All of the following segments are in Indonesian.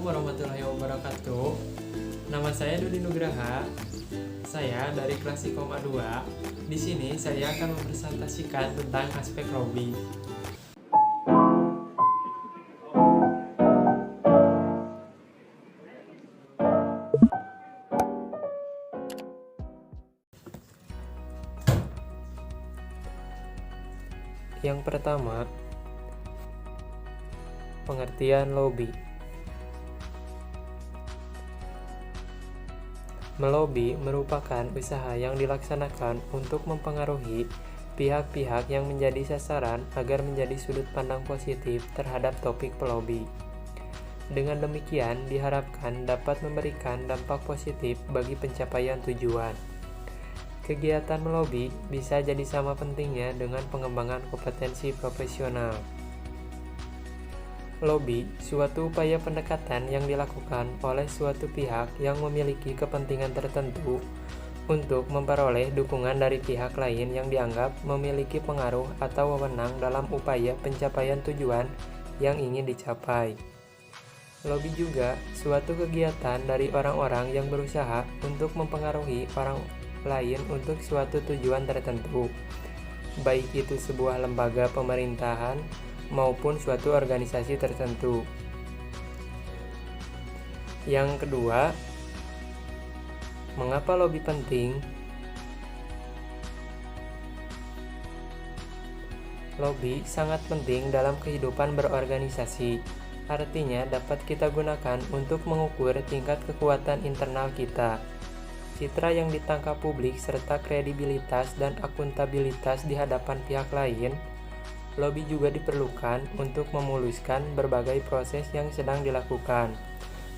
warahmatullahi wabarakatuh. Nama saya Dudi Nugraha. Saya dari kelas Ikom A2. Di sini saya akan mempresentasikan tentang aspek lobby. Yang pertama, pengertian lobby. Melobi merupakan usaha yang dilaksanakan untuk mempengaruhi pihak-pihak yang menjadi sasaran agar menjadi sudut pandang positif terhadap topik pelobi. Dengan demikian, diharapkan dapat memberikan dampak positif bagi pencapaian tujuan. Kegiatan melobi bisa jadi sama pentingnya dengan pengembangan kompetensi profesional. Lobby, suatu upaya pendekatan yang dilakukan oleh suatu pihak yang memiliki kepentingan tertentu untuk memperoleh dukungan dari pihak lain yang dianggap memiliki pengaruh atau wewenang dalam upaya pencapaian tujuan yang ingin dicapai. Lobby juga suatu kegiatan dari orang-orang yang berusaha untuk mempengaruhi orang lain untuk suatu tujuan tertentu, baik itu sebuah lembaga pemerintahan maupun suatu organisasi tertentu. Yang kedua, mengapa lobby penting? Lobby sangat penting dalam kehidupan berorganisasi. Artinya dapat kita gunakan untuk mengukur tingkat kekuatan internal kita, citra yang ditangkap publik serta kredibilitas dan akuntabilitas di hadapan pihak lain. Lobby juga diperlukan untuk memuluskan berbagai proses yang sedang dilakukan.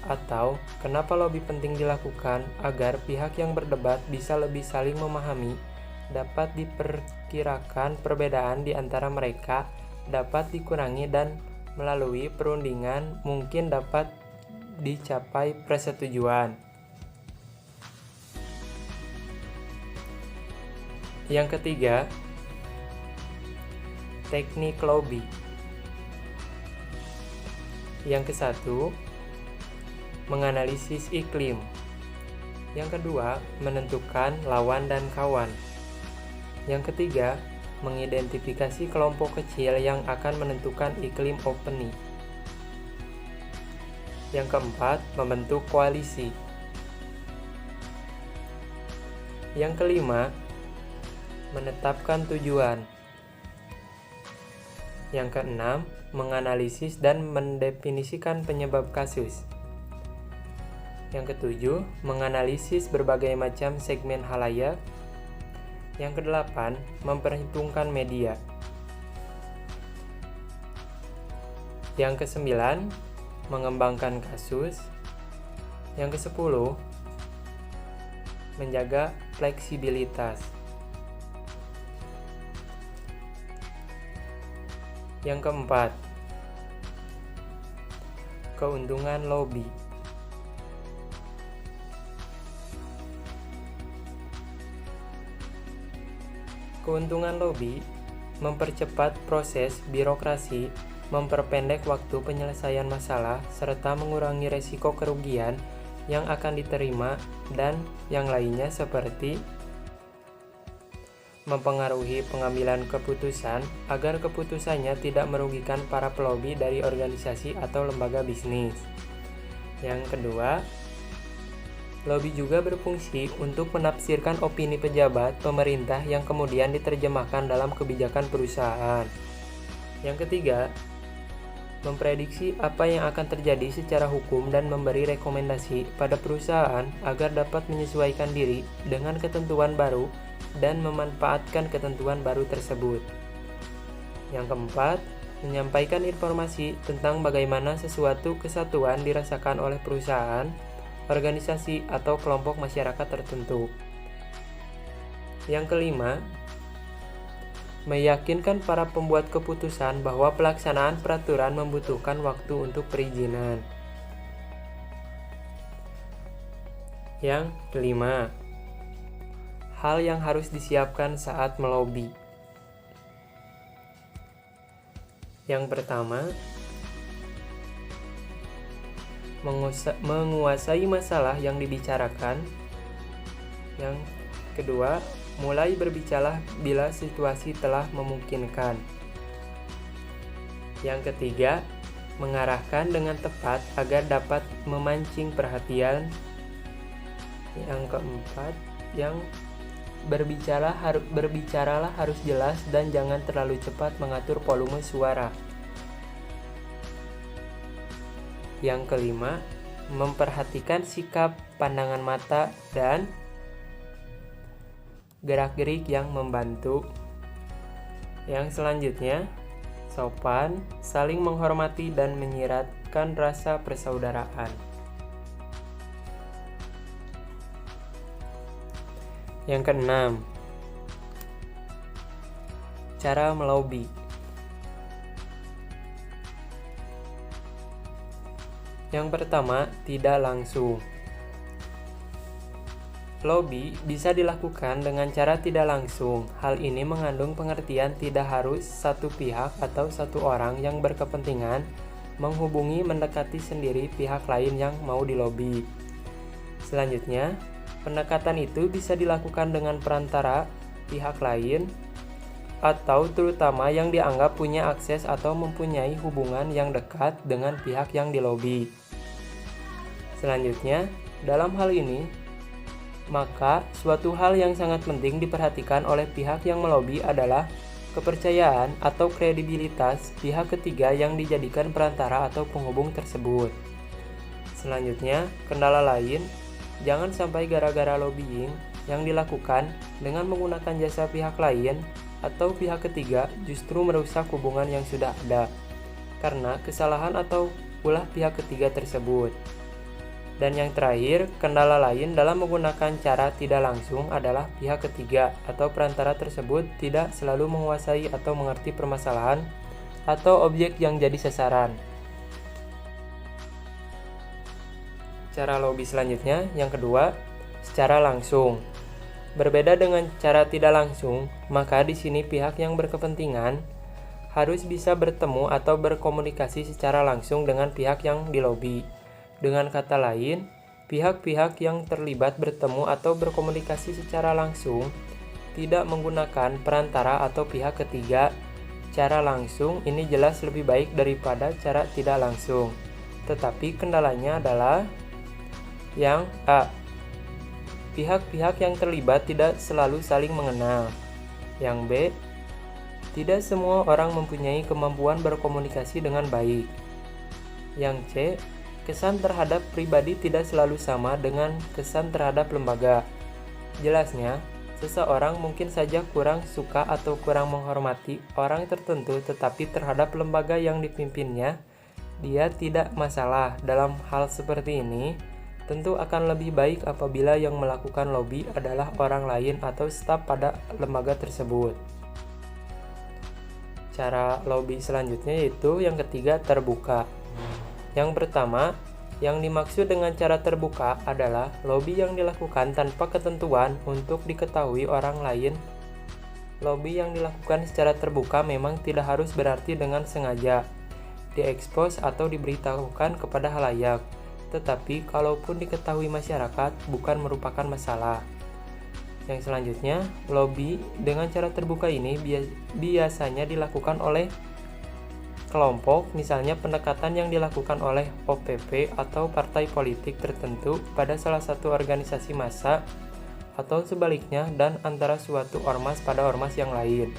Atau, kenapa lobby penting dilakukan? Agar pihak yang berdebat bisa lebih saling memahami, dapat diperkirakan perbedaan di antara mereka, dapat dikurangi dan melalui perundingan mungkin dapat dicapai persetujuan. Yang ketiga, teknik lobby. Yang ke-1, menganalisis iklim. Yang kedua, menentukan lawan dan kawan. Yang ketiga, mengidentifikasi kelompok kecil yang akan menentukan iklim opini. Yang keempat, membentuk koalisi. Yang kelima, menetapkan tujuan. Yang keenam, menganalisis dan mendefinisikan penyebab kasus. Yang ketujuh, menganalisis berbagai macam segmen halayak. Yang kedelapan, memperhitungkan media. Yang kesembilan, mengembangkan kasus. Yang kesepuluh, menjaga fleksibilitas. Yang keempat, keuntungan lobby. Keuntungan lobby mempercepat proses birokrasi, memperpendek waktu penyelesaian masalah, serta mengurangi resiko kerugian yang akan diterima dan yang lainnya seperti mempengaruhi pengambilan keputusan agar keputusannya tidak merugikan para pelobi dari organisasi atau lembaga bisnis. Yang kedua, lobby juga berfungsi untuk menafsirkan opini pejabat pemerintah yang kemudian diterjemahkan dalam kebijakan perusahaan. Yang ketiga, memprediksi apa yang akan terjadi secara hukum dan memberi rekomendasi pada perusahaan agar dapat menyesuaikan diri dengan ketentuan baru dan memanfaatkan ketentuan baru tersebut. Yang keempat, menyampaikan informasi tentang bagaimana sesuatu kesatuan dirasakan oleh perusahaan, organisasi, atau kelompok masyarakat tertentu. Yang kelima, meyakinkan para pembuat keputusan bahwa pelaksanaan peraturan membutuhkan waktu untuk perizinan. Yang kelima, hal yang harus disiapkan saat melobi. Yang pertama, menguasai masalah yang dibicarakan. Yang kedua, mulai berbicara bila situasi telah memungkinkan. Yang ketiga, mengarahkan dengan tepat agar dapat memancing perhatian. Yang keempat, yang berbicaralah harus jelas dan jangan terlalu cepat mengatur volume suara. Yang kelima, memperhatikan sikap, pandangan mata, dan gerak-gerik yang membantu. Yang selanjutnya, sopan, saling menghormati dan menyiratkan rasa persaudaraan. Yang keenam, cara melobi. Yang pertama, tidak langsung. Lobby bisa dilakukan dengan cara tidak langsung. Hal ini mengandung pengertian tidak harus satu pihak atau satu orang yang berkepentingan menghubungi mendekati sendiri pihak lain yang mau dilobi. Selanjutnya, pendekatan itu bisa dilakukan dengan perantara pihak lain atau terutama yang dianggap punya akses atau mempunyai hubungan yang dekat dengan pihak yang dilobi. Selanjutnya, dalam hal ini, maka suatu hal yang sangat penting diperhatikan oleh pihak yang melobi adalah kepercayaan atau kredibilitas pihak ketiga yang dijadikan perantara atau penghubung tersebut. Selanjutnya, kendala lain, jangan sampai gara-gara lobbying yang dilakukan dengan menggunakan jasa pihak lain atau pihak ketiga justru merusak hubungan yang sudah ada karena kesalahan atau ulah pihak ketiga tersebut. Dan yang terakhir, kendala lain dalam menggunakan cara tidak langsung adalah pihak ketiga atau perantara tersebut tidak selalu menguasai atau mengerti permasalahan atau objek yang jadi sasaran. Cara lobby selanjutnya, yang kedua, secara langsung. Berbeda dengan cara tidak langsung, maka di sini pihak yang berkepentingan harus bisa bertemu atau berkomunikasi secara langsung dengan pihak yang dilobi. Dengan kata lain, pihak-pihak yang terlibat bertemu atau berkomunikasi secara langsung, tidak menggunakan perantara atau pihak ketiga. Cara langsung ini jelas lebih baik daripada cara tidak langsung. Tetapi kendalanya adalah yang A. Pihak-pihak yang terlibat tidak selalu saling mengenal. Yang B. Tidak semua orang mempunyai kemampuan berkomunikasi dengan baik. Yang C. Kesan terhadap pribadi tidak selalu sama dengan kesan terhadap lembaga. Jelasnya, seseorang mungkin saja kurang suka atau kurang menghormati orang tertentu, tetapi terhadap lembaga yang dipimpinnya, dia tidak masalah. Dalam hal seperti ini, tentu akan lebih baik apabila yang melakukan lobby adalah orang lain atau staf pada lembaga tersebut. Cara lobby selanjutnya yaitu yang ketiga, terbuka. Yang pertama, yang dimaksud dengan cara terbuka adalah lobby yang dilakukan tanpa ketentuan untuk diketahui orang lain. Lobby yang dilakukan secara terbuka memang tidak harus berarti dengan sengaja diekspos atau diberitahukan kepada halayak, tetapi kalaupun diketahui masyarakat bukan merupakan masalah. Yang selanjutnya, lobby dengan cara terbuka ini biasanya dilakukan oleh kelompok, misalnya pendekatan yang dilakukan oleh OPP atau partai politik tertentu pada salah satu organisasi massa atau sebaliknya, dan antara suatu ormas pada ormas yang lain.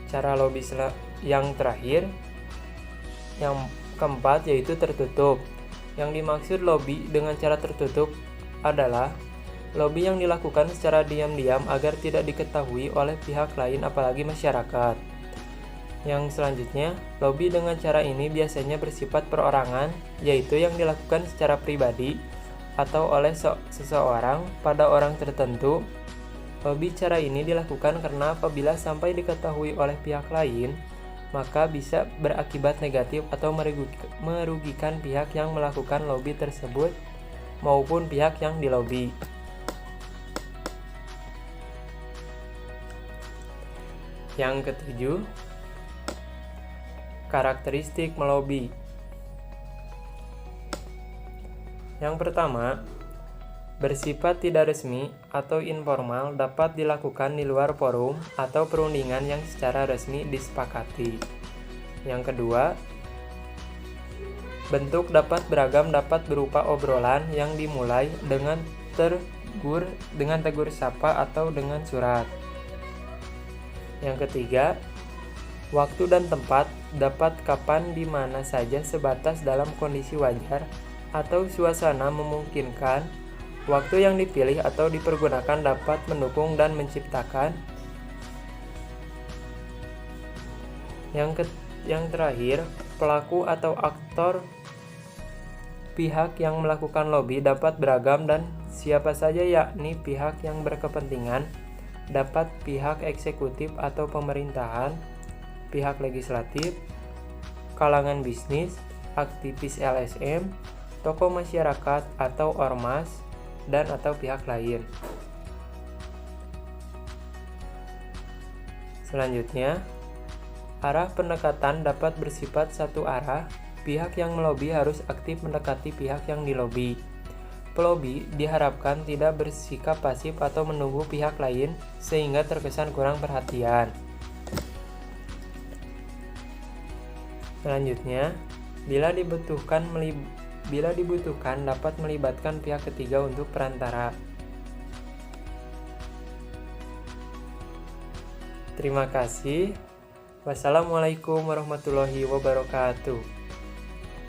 Cara lobby yang terakhir, yang keempat, yaitu tertutup. Yang dimaksud lobby dengan cara tertutup adalah lobby yang dilakukan secara diam-diam agar tidak diketahui oleh pihak lain apalagi masyarakat. Yang selanjutnya, lobby dengan cara ini biasanya bersifat perorangan, yaitu yang dilakukan secara pribadi atau oleh seseorang pada orang tertentu. Lobby cara ini dilakukan karena apabila sampai diketahui oleh pihak lain, maka bisa berakibat negatif atau merugikan pihak yang melakukan lobby tersebut maupun pihak yang dilobi. Yang ketujuh, Karakteristik melobi. Yang pertama, bersifat tidak resmi atau informal, dapat dilakukan di luar forum atau perundingan yang secara resmi disepakati. Yang kedua, bentuk dapat beragam, dapat berupa obrolan yang dimulai dengan tegur sapa atau dengan surat. Yang ketiga, waktu dan tempat dapat kapan di mana saja sebatas dalam kondisi wajar atau suasana memungkinkan. Waktu yang dipilih atau dipergunakan dapat mendukung dan menciptakan. Yang terakhir, pelaku atau aktor pihak yang melakukan lobi dapat beragam dan siapa saja, yakni pihak yang berkepentingan, dapat pihak eksekutif atau pemerintahan, pihak legislatif, kalangan bisnis, aktivis LSM, tokoh masyarakat atau ormas, dan atau pihak lain. Selanjutnya, arah pendekatan dapat bersifat satu arah. Pihak yang melobi harus aktif mendekati pihak yang dilobi. Pelobi diharapkan tidak bersikap pasif atau menunggu pihak lain sehingga terkesan kurang perhatian. Selanjutnya, bila dibutuhkan dapat melibatkan pihak ketiga untuk perantara. Terima kasih. Wassalamualaikum warahmatullahi wabarakatuh.